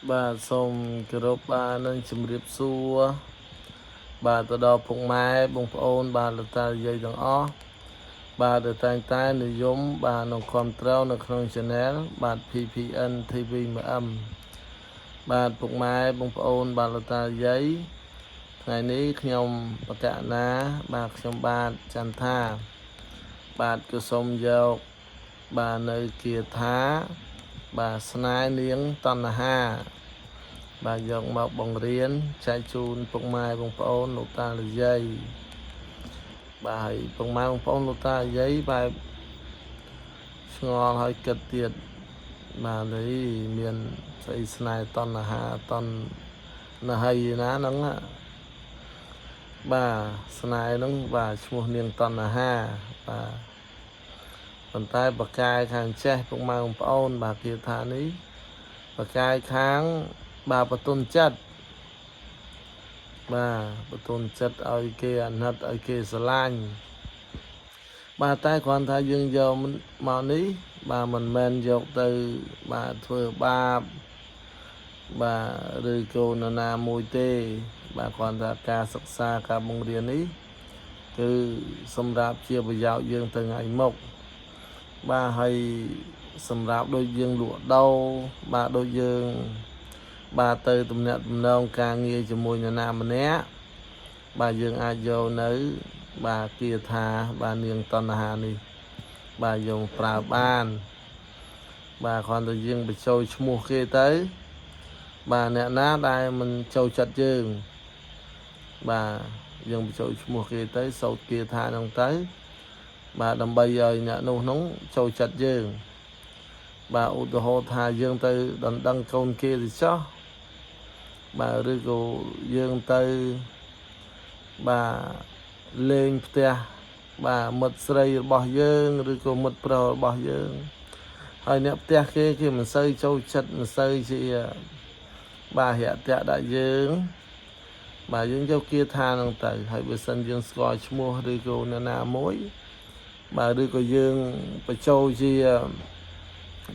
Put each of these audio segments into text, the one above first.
បាទសូមគោរពបាទនឹងជម្រាបសួរបាទទៅដល់ពុកម៉ែបងប្អូនបាទលោកតាយាយទាំងអស់បាទដែលតែងតែនិយមបាទនៅគ្រប់ត្រូវនៅក្នុង Channel បាទ PPN TV MM បាទពុកម៉ែបងប្អូនបាទលោកតាយាយថ្ងៃនេះខ្ញុំបកណាបាទខ្ញុំបាទចន្ទថាបាទក៏សូមយកបាទនៅគាថាបាទស្នេហ៍នាងតណ្ហាបាទយកមកបង្រៀនចែកជូនពុកម៉ែបងប្អូនលោកតាលោកយាយបាទហើយពុកម៉ែបងប្អូនលោកតាលោកយាយបាទឆ្ងល់ហើយគិតទៀតបាទនេះមានស្អីស្នេហ៍តណ្ហាតណ្ហីណាហ្នឹងបាទស្នេហ៍ហ្នឹងបាទឈ្មោះនាងតណ្ហាបាទប៉ុន្តែបកកាយខាងចេះពុកម៉ែបងប្អូនបាទគេថានេះបកកាយខាងបាទបតុនចិត្តបាទបតុនចិត្តឲ្យគេអាណិតឲ្យគេស្រឡាញ់បាទតែគ្រាន់ថាយើងយកមកនេះបាទមិនមែនយកទៅបាទធ្វើបាបបាទឬក៏នរណាមួយទេបាទគ្រាន់តែការសិក្សាការបង្រៀននេះគឺសម្រាប់ជាប្រយោជន៍យើងទៅថ្ងៃមុខបាទហើយសម្រាប់ដូចយើងលក់ដូរបាទដូចយើងបាទទៅទំនាក់ទំនងការងារជាមួយនរណាម្នាក់បាទយើងអាចយកនៅបាទគាថាបាទនាងតណ្ហានេះបាទយកប្រើបានបាទគ្រាន់តែយើងបញ្ចូលឈ្មោះគេទៅបាទអ្នកណាដែលមិនចូលចិត្តយើងបាទយើងបញ្ចូលឈ្មោះគេទៅសូត្រគាថាហ្នឹងទៅបាទដើម្បីឲ្យអ្នកនោះនោះចូលចិត្តយើងបាទឧទាហរណ៍ថាយើងទៅដណ្ដឹងកូនគេទៅចោះបាទឬក៏យើងទៅបាទលេងផ្ទះបាទមិត្តស្រីរបស់យើងឬក៏មិត្តប្រុសរបស់យើងហើយអ្នកផ្ទះគេមិនសូវចូលចិត្តមិនសូវជាបាទរាក់ទាក់ដាក់យើងបាទយើងយកគាថាហ្នឹងទៅហើយបើសិនយើងស្គាល់ឈ្មោះឬក៏នរណាមួយបាទឬក៏យើងបញ្ចូលជា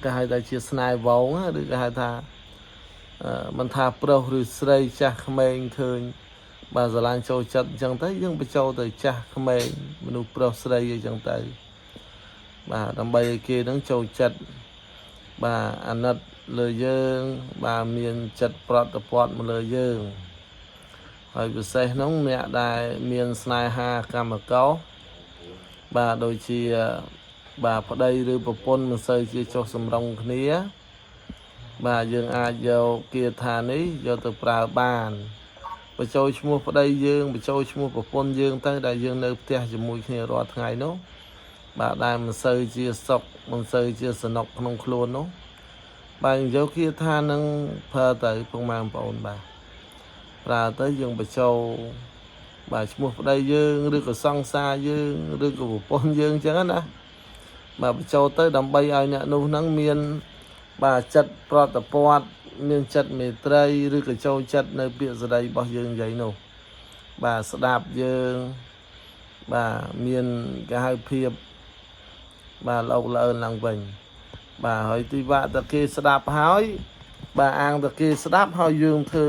គេហៅថាជាស្នេហ៍វងឬក៏ហៅថាមិនថាប្រុសឬស្រីចាស់ក្មេងឃើញបាទស្រឡាញ់ចូលចិត្តអញ្ចឹងទៅយើងបញ្ចូលទៅចាស់ក្មេងមនុស្សប្រុសស្រីអីចឹងទៅបាទដើម្បីឲ្យគេនឹងចូលចិត្តបាទអាណិតលើយើងបាទមានចិត្តប្រតិបត្តិមកលើយើងហើយពិសេសនោះអ្នកដែលមានស្នេហាកម្មករបាទដូចជាបាទប្តីឬប្រពន្ធមិនសូវជាចុះសម្រុងគ្នាបាទយើងអាចយកគាថានេះយកទៅប្រើបានបញ្ចូលឈ្មោះប្តីយើងបញ្ចូលឈ្មោះប្រពន្ធយើងទៅដែលយើងនៅផ្ទះជាមួយគ្នារាល់ថ្ងៃនោះបាទដែលមិនសូវជាសុខមិនសូវជាសនុកក្នុងខ្លួននោះបាទយកគាថានឹងប្រើទៅពុកម៉ែបងប្អូនបាទប្រើទៅយើងបញ្ចូលបាទឈ្មោះប្តីយើងឬក៏សង្សារយើងឬក៏ប្រពន្ធយើងអញ្ចឹងណាបាទបញ្ចូលទៅដើម្បីឲ្យអ្នកនោះនឹងមានបាទចិត្តប្រតិបត្តិមានចិត្តមេត្រីឬក៏ចូលចិត្តនៅពាក្យសម្ដីរបស់យើងនិយាយនោះបាទស្ដាប់យើងបាទមានគេហៅភាពបាទលោកលឿនឡើងវិញបាទហើយទីវាក់តែគេស្ដាប់ហើយបាទអាងតែគេស្ដាប់ហើយយើងធ្វើ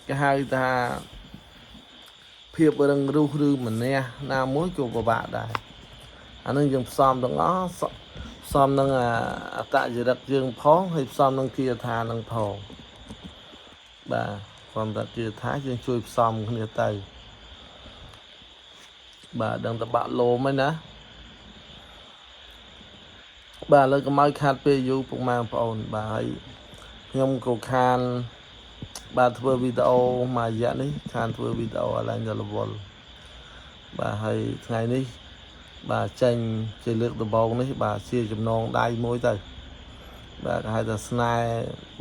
គេហៅថាភាពរឹងរូសឬម្នះណាមួយក៏ពិបាកដែរអានឹងយើងផ្សំទាំងអស់ផ្សំនឹងអត្តចរិតយើងផងហើយផ្សំនឹងគាថានឹងផងបាទព្រមតែគាថាយើងជួយផ្សំគ្នាទៅបាទដឹងតែបាក់លោមហើយណាបាទលើកកម្អៅខាត់ពេលយូរពុកម៉ែបងប្អូនបាទហើយខ្ញុំក៏ខានបាទធ្វើវីដេអូមួយរយៈនេះខានធ្វើវីដេអូឡើងដល់រវល់បាទហើយថ្ងៃនេះបាទចេញជាលើកដំបូងនេះបាទជាចំណងដៃមួយទៅបាទគេហៅថាស្នេហ៍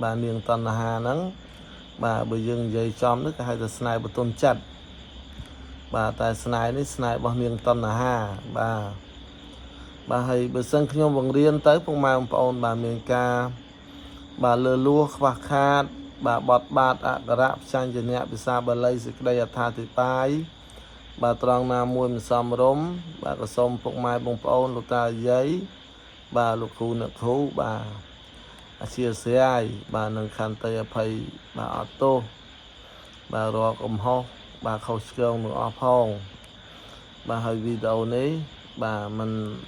បាទនាងតណ្ហាហ្នឹងបាទបើយើងនិយាយចំនេះគេហៅថាស្នេហ៍បតុនចិត្តបាទតែស្នេហ៍នេះស្នេហ៍របស់នាងតណ្ហាបាទហើយបើសិនខ្ញុំបង្រៀនទៅពុកម៉ែបងប្អូនបាទមានការបាទលើលួសខ្វះខាតបាទបត់បាតអក្សរៈផ្ចាញ់ញ្ញៈភាសាបាលីសេចក្តីអត្ថាធិប្បាយបាទត្រង់ណាមួយមិនសមរម្យបាទក៏សូមពុកម៉ែបងប្អូនលោកតាយាយបាទលោកគ្រូអ្នកគ្រូបាទ chia sẻ bà nâng khăn tay phải bà ở tô bà rọ cầm hô bà khâu skông được ở phong bà hơi video này bà mình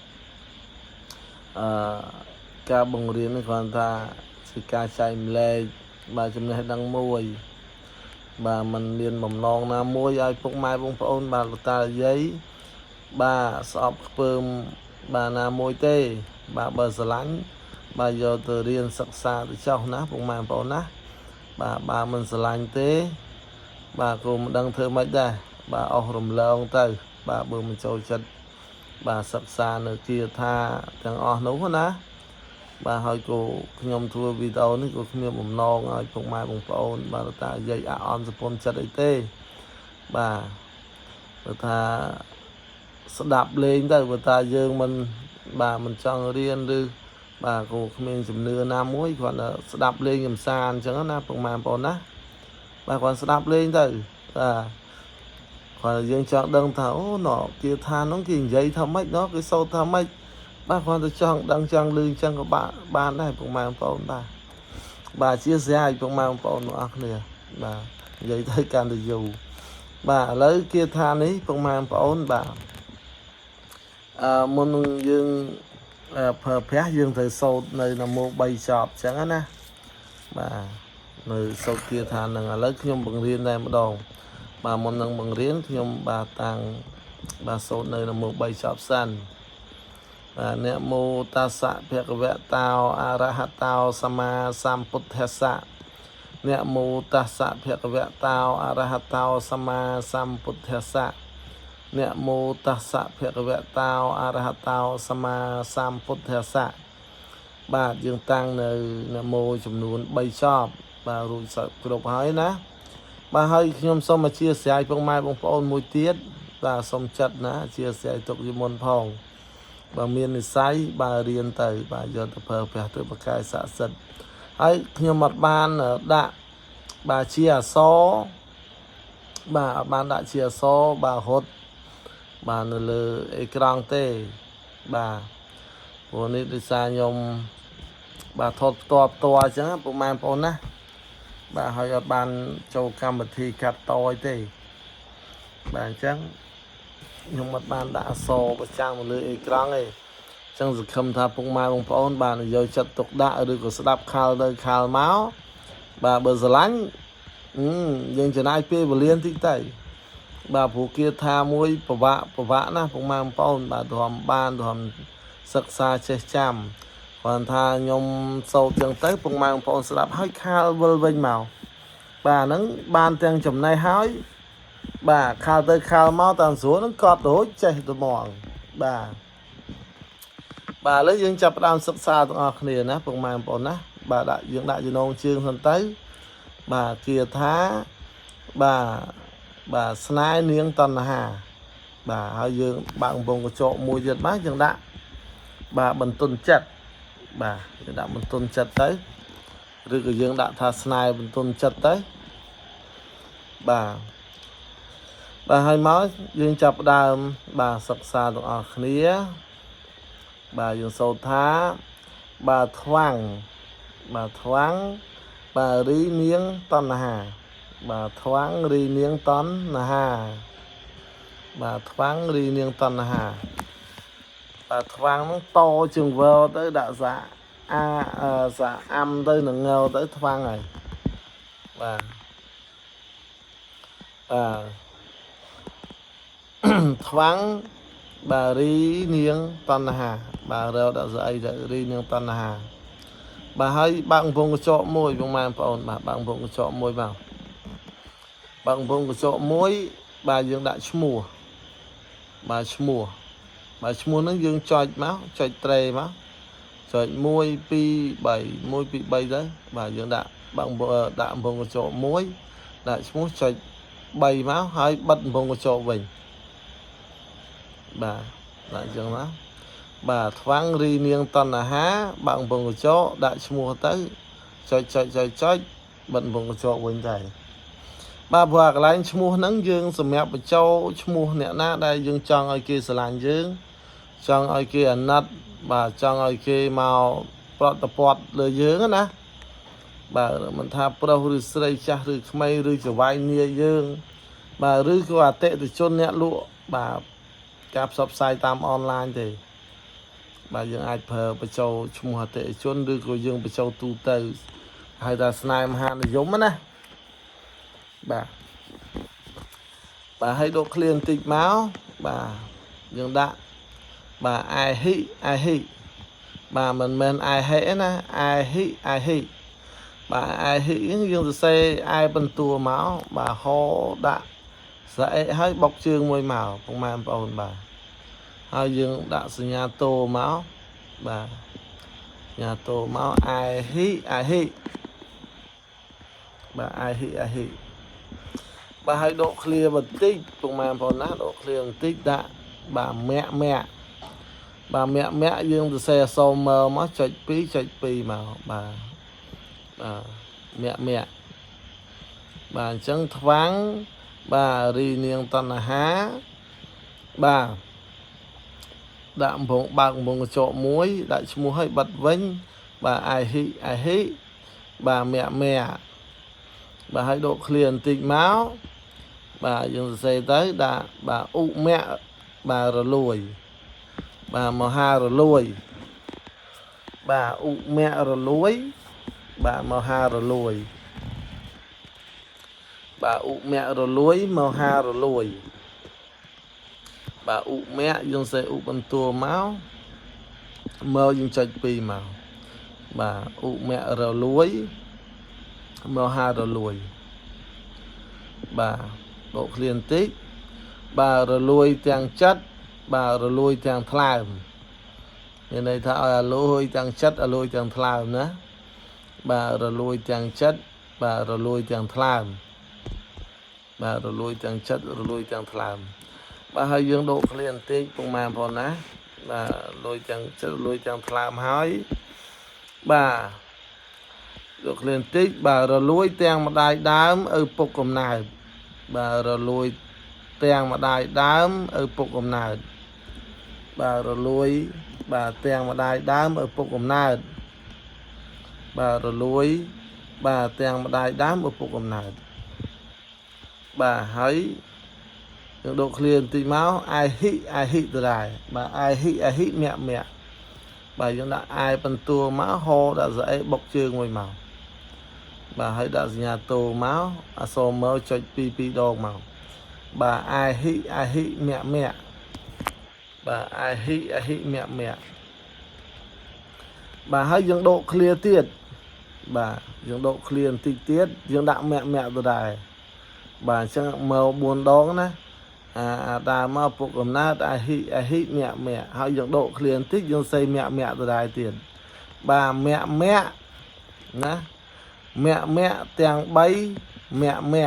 ca bồng riêng còn ta sự ca chạy lệ bà chấm này đăng môi bà mình liền mầm non na môi ai phục mai bông phôn bà ta giấy bà sọp phơm bà na môi tê bà bờ sờ lánh bà giờ từ riêng sắc xa từ trong ná phục mai phôn ná bà mình sờ lánh tê bà cùng đăng thơ mấy đây bà ốc rùm lơ ông tư bà bữa mình trôi chân bà sắc xa nơi kia tha thằng o nấu ná bà hỏi cô nhom thua video này cô nhom mầm non ai phục mai bông phôn bà ta giấy on spon chất ấy tê bà ta đạp lên tới bà ta dương mình bà mình cho riêng đi bà cô mình chùm nưa nam muối còn là đạp lên làm sàn chẳng nó bằng màn bọn á bà còn đạp lên tới còn là dương chọn đơn thảo nọ kia tha nó kìm giấy thao mách nó cái sâu thao mách bà còn tôi chọn đăng trang lương chân của bà này bằng màn bọn bà chia sẻ bằng màn bọn nó nè bà giấy thấy càng được dù bà lấy kia tha ấy bằng màn bọn bà môn dương phép dương thời sâu nơi là một bầy chọp chẳng á bà nơi sâu kia thà là lấy nhom bằng riêng đây một đồng bà môn nâng bằng riêng nhom bà tăng bà sâu nơi là một bầy chọp xanh và nè mô ta xạ phép vẽ tao arahatao sama samputhesa nè mô ta xạ phép vẽ tao arahatao sama samputhesa nè mô tát sạ phệ vẹ tao arahatao sama samputhesa bà dương tăng nè mô chùm nún bay chọp bà rụi sợ độc hỏi ná bà hơi nhôm xong mà chia sẻ phong mai bông phôn mùi tiết bà xong chật ná chia sẻ tục như môn phòng bà miền này say bà riêng tới bà giờ tập hợp phệ tự bà cài xạ sật ấy nhôm mặt ban ở đạ bà chia số bà ban đã chia số bà hốt bà nửa lơ ekran tê bà bố này đi xa nhôm bà thọt to chẳng bộ mang phone á bà hỏi ở bàn châu cam bật thi cắt to tê bà chẳng nhưng mà bàn đã so và trang một lơ ekran ấy chẳng dự khâm thà bộ mang phone bà này giờ chặt tục đã được có đạp khal đời khal máu bà bờ giờ lánh nhưng trên IP và liên thích tẩy bà phụ kia tha muối bà vạ na phong mang phone bà thòm ban thòm sắc xa che chăm còn tha nhom sâu tiếng tới phong mang phone sẽ đạp hơi khal vơ vênh màu bà nắng ban tiếng chấm này hói bà khal tới khal máu tàn xuống nó cọp đối chạy tụi mòn bà lấy dương chập đam sắc xa tụi ngọc nè ná phong mang phone ná bà đại dương đại dương nông chương thân tới bà kia thá bà snai niếng tân hà bà hơi dương bạn vùng của chỗ mùi giật mát chẳng đạ bà bần tuần chật bà đã bần tuần chật tới rồi cái dương đã tha snai bần tuần chật tới bà hơi máu dương chập đàm bà sập xa tụi ở khía bà dương sâu thá bà thoáng bà rí niếng tân hà bà thoáng ri niếng tón là hà bà thoáng ri niếng tón là hà bà thoáng nó to chừng vơ tới đạo dạ dạ âm tới là ngâu tới thoáng này bà thoáng bà ri niếng tón là hà bà rêu đạo dạ ấy ri niếng tón là hà bà hay bằng vùng chỗ môi vùng màn phone bà bằng vùng chỗ môi vào bằng vùng chỗ môi bà dương đã chmua bà chmua nó dương chọi máu chọi trề máu chọi môi pi 7 đấy bà dương đã bằng đạm vùng chỗ môi đã chmua chọi 7 máu hay bắt vùng chỗ mình bà lại dương máu bà thoáng ri niêng tân là há bằng vùng chỗ đã chmua tới chọi bận vùng chỗ mình thầy bà vừa cái lại mua nắng dương sầm mẹp ở châu mua nè na đây dương chọn ai kia sờ làn dương chọn ai kia nát bà chọn ai kia màu ប្រតពតលើយើងណាបាទមិនថាប្រុសឬស្រីចាស់ឬក្មេងឬចវាយនាយយើងបាទឬក៏អតិថិជនអ្នកលក់បាទការផ្សព្វផ្សាយតាមអនឡាញទេបាទយើងអាចប្រើបញ្ចូលឈ្មោះអតិថិជនឬក៏យើងបញ្ចូលទូទៅហៅថាស្នេហ៍មហានិយមណាបាទបាទឲ្យដកឃ្លាបន្តិចមកបាទយើងដាក់បាទ I hate បាទមិនមែន I hate ណា I hate បាទ I hate យើងសរសេរ I បន្ទួមកបាទហដាក់ស្រៈឲ្យបុកជើងមួយមកពុកម៉ែបងប្អូនបាទហើយយើងដាក់សញ្ញាតូមកបាទសញ្ញាតូមក I hate បាទ I hate បាទឲ្យដកឃ្លាបន្តិចពុកម៉ែបងប្អូនណាដកឃ្លាបន្តិចដាក់បាទមាក់បាទមាក់យើងសរសេរអក្សរមើមកចុច2មកបាទមាក់បាទអញ្ចឹងថ្វាំងបាទរីនាងតណ្ហាបាទដាក់កំពង់បើកកំពង់កញ្ចក់មួយដាក់ឈ្មោះឲ្យបិទវិញបាទ I hate បាទមាក់បាទឲ្យដកឃ្លាបន្តិចមកបាទយើងសរសេរទៅដាក់បាទឧមាក់បាទរលួយបាទមហារលួយបាទឧមាក់រលួយបាទមហារលួយបាទឧមាក់រលួយមហារលួយបាទឧមាក់យើងសេឧបន្ទួមកយើងចុច2មកបាទឧមាក់រលួយមហារលួយបាទដកឃ្លាបន្តិចបាទរលួយទាំងចិត្តបាទរលួយទាំងថ្លើមមានន័យថាឲ្យរលួយទាំងចិត្តរលួយទាំងថ្លើមណាបាទរលួយទាំងចិត្តបាទរលួយទាំងថ្លើមបាទរលួយទាំងចិត្តរលួយទាំងថ្លើមបាទហើយយើងដកឃ្លាបន្តិចពុកម៉ែបងណាបាទរលួយទាំងចិត្តរលួយទាំងថ្លើមហើយបាទដកឃ្លាបន្តិចបាទរលួយទាំងម្ដាយដើមឪពុកកំណើតបាទរលួយទាំងម្ដាយដើមឪពុកកំណើតបាទរលួយបាទទាំងម្ដាយដើមឪពុកកំណើតបាទរលួយបាទទាំងម្ដាយដើមឪពុកកំណើតបាទហើយយើងដកឃ្លាបន្តិចមក I hate ទៅដែរបាទ I hate មាក់បាទយើងដាក់ I បន្ទួមកហដាក់ស្អីបុកជើងមួយមកបាទហើយដាក់សញ្ញាតូមកអក្សរមើចុច2ដងមកបាទ I hate មាក់បាទ I hate មាក់បាទហើយយើងដកឃ្លាទៀតបាទយើងដកឃ្លាបន្តិចទៀតយើងដាក់មាក់ទៅដែរបាទអញ្ចឹងមក4ដងណាដើរមកពុកកំណើត I hate មាក់ហើយយើងដកឃ្លាបន្តិចយើងសេមាក់ទៅដែរទៀតបាទមាក់ណាមាក់ទាំង3មាក់បា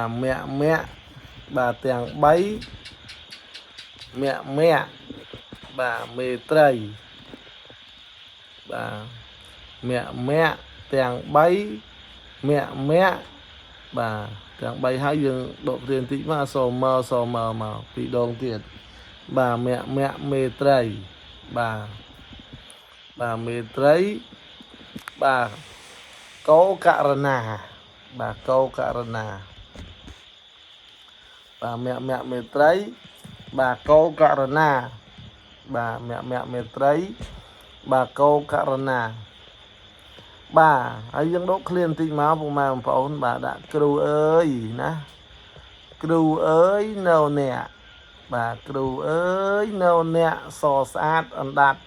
ទមាក់បាទទាំង3មាក់បាទមេត្រីបាទមាក់ទាំង3មាក់បាទទាំង3ហើយយើងដកគ្រាបន្តិចមកអក្សរមើមក2ដងទៀតបាទមាក់មេត្រីបាទមេត្រីបាទកោករណាបាទកោករណាបាទមាក់មេត្រីបាទកោករណាបាទមាក់មេត្រីបាទកោករណាបាទហើយយើងដកឃ្លាបន្តិចមកពុកម៉ែបងប្អូនបាទដាក់គ្រូអើយណាគ្រូអើយនៅអ្នកបាទគ្រូអើយនៅអ្នកសស្អាតអណ្ដាត5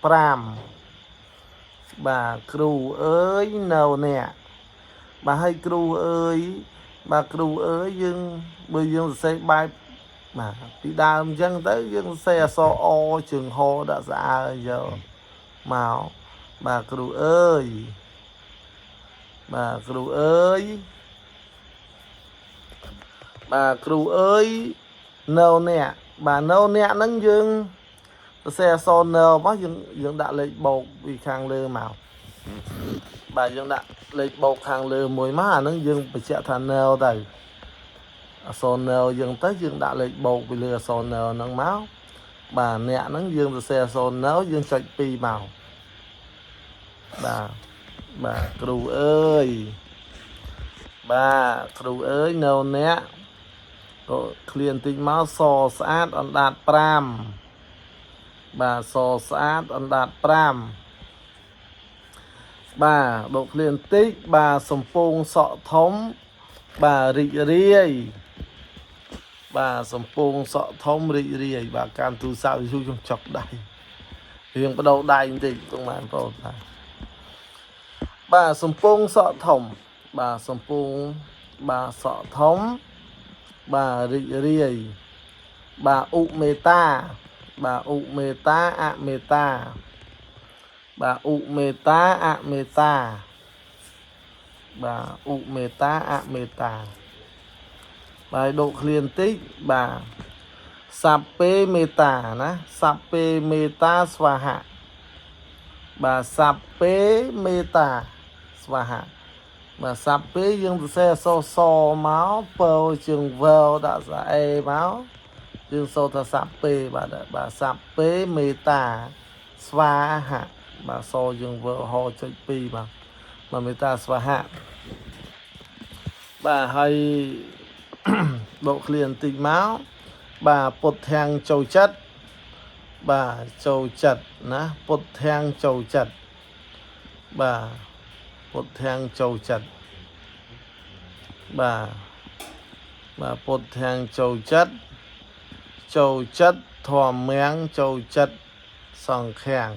បាទគ្រូអើយនៅអ្នកបាទឲ្យគ្រូអើយបាទគ្រូអើយយើងបើយើងសរសេរបែបបាទពីដើមអញ្ចឹងទៅយើងសរសេរអក្សរអជើងហដាក់ស្អើយកមកបាទគ្រូអើយបាទគ្រូអើយបាទគ្រូអើយនៅអ្នកបាទនៅអ្នកហ្នឹងយើងសរសេរអក្សរនៅមកយើងដាក់លេខបូកពីខាងលើមកបាទយើងដាក់លេខបូកខាងលើមួយមកអាហ្នឹងយើងបញ្ជាក់ថានៅទៅអក្សរនៅយើងទៅយើងដាក់លេខបូកពីលើអក្សរនៅហ្នឹងមក បាទអ្នកហ្នឹងយើងសរសេរ0នៅយើងចុច2មកបាទគ្រូអើយបាទគ្រូអើយនៅអ្នកក៏ឃ្លានតិចមកសស្អាតអណ្ដាត5បាទសស្អាតអណ្ដាត5បាទដកឃ្លានតិចបាទសំពងសក់ធំបាទរីករាយបាទសំពងសក់ធំរីករាយបាទកាន់ទូរស័ព្ទយូរខ្ញុំចុកដៃរៀងបដូរដៃបន្តិចទុកម៉ែបងប្អូនបាទសំពងសក់ធំបាទសំពងបាទសក់ធំបាទរីករាយបាទឧមេតាបាទឧមេតាអមេតាបាទឧមេតាអមេតាបាទឧមេតាអមេតាបាទដកឃ្លានតិចបាទសាប់ពេមេតាណាសាប់ពេមេតាស្វាហៈបាទសាប់ពេមេតាស្វាហៈបាទសាប់ពេយើងសរសេរអក្សរសមកពើជើងវលដាក់ស្អេមកយើងសូត្រថាសាប់ពេបាទសាប់ពេមេតាស្វាហៈបាទសយើងវលហចុច2បាទមេតាស្វាហៈបាទហើយដកឃ្លានតិចមកបាទពុទ្ធធាំងចូលចិត្តបាទចូលចិត្តណាពុទ្ធធាំងចូលចិត្តបាទពុទ្ធធាំងចូលចិត្តបាទពុទ្ធធាំងចូលចិត្តធម្មមាំងចូលចិត្តសង្ឃាំង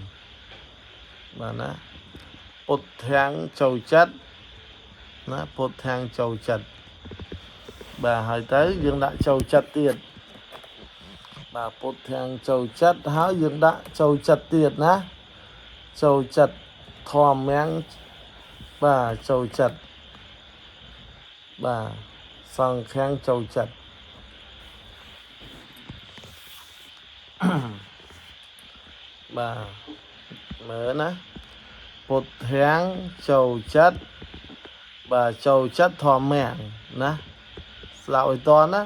បាទណាពុទ្ធធាំងចូលចិត្តណាពុទ្ធធាំងចូលចិត្តបាទហើយទៅយើងដាក់ចូលចិត្តទៀតបាទពុទ្ធធាំងចូលចិត្តហើយយើងដាក់ចូលចិត្តទៀតណាចូលចិត្តធម្មមាំងបាទចូលចិត្តបាទសង្ឃាំងចូលចិត្តបាទមើលណាពុទ្ធធាំងចូលចិត្តបាទចូលចិត្តធម្មមាំងណាស្ដាប់ឲ្យតណា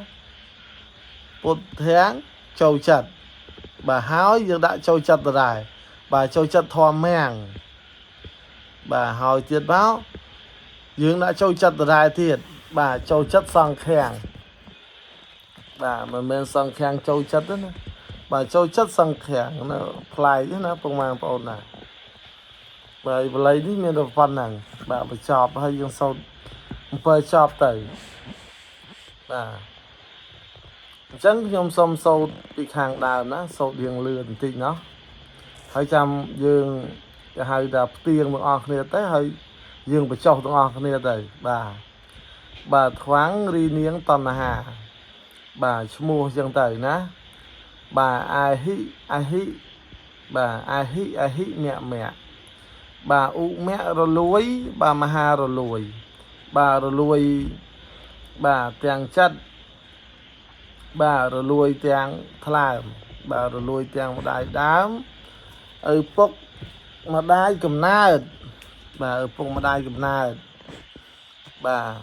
ពុទ្ធធាំងចូលចិត្តបាទហើយយើងដាក់ចូលចិត្តដដែលបាទចូលចិត្តធម្មមាំងបាទហើយទៀតមកយើងដាក់ចូលចិត្តដដែលទៀតបាទចូលចិត្តសង្ឃាំងបាទមិនមែនសង្ឃាំងចូលចិត្តទេណាបាទចូលចិត្តសង្ឃាំងណាប្លែកទេណាពុកម៉ែបងប្អូនណាបាទបល័យនេះមានតែប៉ុណ្ណឹងបាទបញ្ចប់ហើយយើងសូត្រ7ចប់ទៅបាទអញ្ចឹងខ្ញុំសូមសូត្រពីខាងដើមណាសូត្ររៀងលឿនបន្តិចណោះហើយចាំយើងគេហៅថាផ្ទៀងទាំងអស់គ្នាទៅហើយយើងបញ្ចុះទាំងអស់គ្នាទៅបាទថ្វាំងរីនាងតណ្ហាបាទឈ្មោះអញ្ចឹងទៅណាបាទអាហិបាទអាហិមៈបាទឧមៈរលួយបាទមហារលួយបាទរលួយបាទទាំងចិត្តបាទរលួយទាំងថ្លើមបាទរលួយទាំងម្ដាយដើមឪពុកម្ដាយកំណើតបាទឪពុកម្ដាយកំណើតបាទ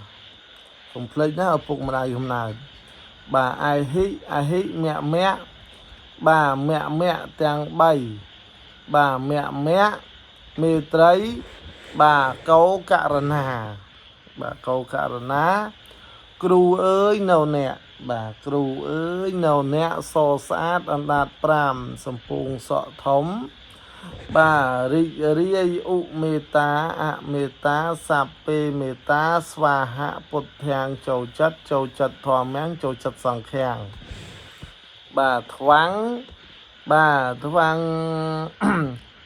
កុំភ្លេចណាឪពុកម្ដាយកំណើតបាទអាហិមៈបាទមៈទាំង3បាទមៈមេត្រីបាទកោករណាបាទកោករណាគ្រូអើយនៅអ្នកបាទគ្រូអើយនៅអ្នកសស្អាតអណ្ដាត5សំពងសក់ធំបាទរីករាយឧមេតាអមេតាសាប់ពេមេតាស្វាហៈពុទ្ធធាំងចូលចិត្តធម្មមាំងចូលចិត្តសង្ឃាំងបាទថ្វាំងបាទថ្វាំង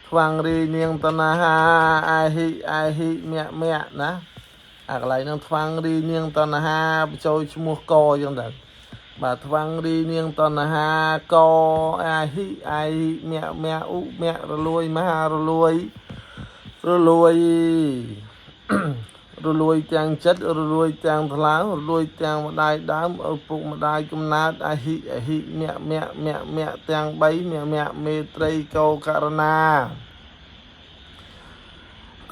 ថ្វាំងរីនាងតណ្ហាអាហិមៈណាអាកន្លែងហ្នឹងថ្វាំងរីនាងតណ្ហាបញ្ចូលឈ្មោះកអញ្ចឹងទៅបាទថ្វាំងរីនាងតណ្ហាកអាហិមៈឧមៈរលួយមហារលួយរលួយទាំងចិត្តរលួយទាំងថ្លើមរលួយទាំងម្ដាយដើមឪពុកម្ដាយកំណើតអាហិមៈទាំង3មៈមេត្រីកោករណា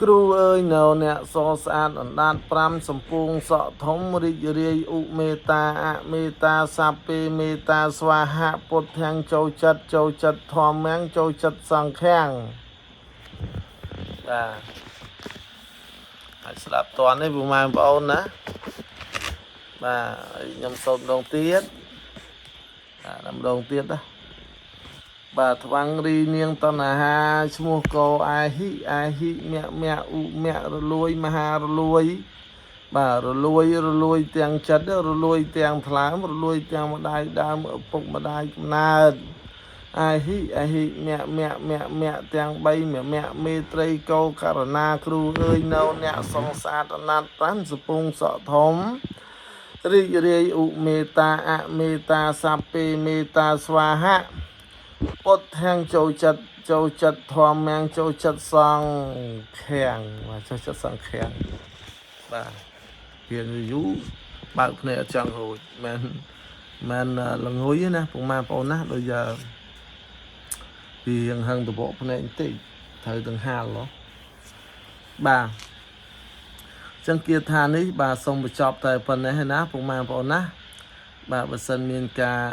គ្រូអើយនៅអ្នកសស្អាតអណ្ដាត5សំពងសក់ធំរីករាយឧមេតាអមេតាសាពេមេតាស្វាហៈពុទ្ធាំងចូលចិត្តធម្មាំងចូលចិត្តសង្ឃាំងបាទហើយស្ដាប់តនេះពុកម៉ែបងប្អូនណាបាទខ្ញុំសូមម្ដងទៀតបាទម្ដងទៀតណាបាទថ្វាំងរីនាងតណ្ហាឈ្មោះកោអាហិមៈឧមៈរលួយមហារលួយបាទរលួយទាំងចិត្តរលួយទាំងថ្លើមរលួយទាំងម្ដាយដើមឪពុកម្ដាយកំណើតអាហិមៈទាំង3មៈមេត្រីកោករណាគ្រូអើយនៅអ្នកសង្សាតអណាត់5សពងសក់ធំរីករាយឧមេតាអមេតាសាពេមេតាស្វាហៈពុទ្ធធាំងចូលចិត្តធម្មាំងចូលចិត្តសង្ឃាំងបាទចូលចិត្តសង្ឃាំងបាទរៀនយូរបើកភ្នែកអត់ចង់រួចមិនល្ងុយណាពុកម៉ែបងប្អូនណាដូចពីហឹងតបកភ្នែកបន្តិចត្រូវទាំងហាលបាទចឹងគាថានេះបាទសូមបញ្ចប់តែប៉ុណ្ណេះណាពុកម៉ែបងប្អូនណាបាទបើសិនមានការ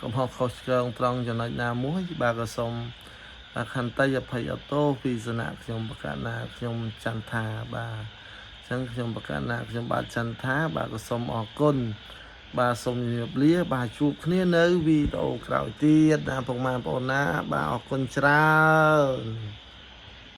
កំហុសខុសឆ្គងត្រង់ចំណុចណាមួយបាទក៏សូមខន្តីអភ័យអទោសពីសំណាក់ខ្ញុំបកណាខ្ញុំចន្ទថាបាទអញ្ចឹងខ្ញុំបកណាខ្ញុំបាទចន្ទថាបាទក៏សូមអរគុណបាទសូមជម្រាបលាបាទជួបគ្នានៅវីដេអូក្រោយទៀតណាពុកម៉ែបងប្អូនណាបាទអរគុណច្រើន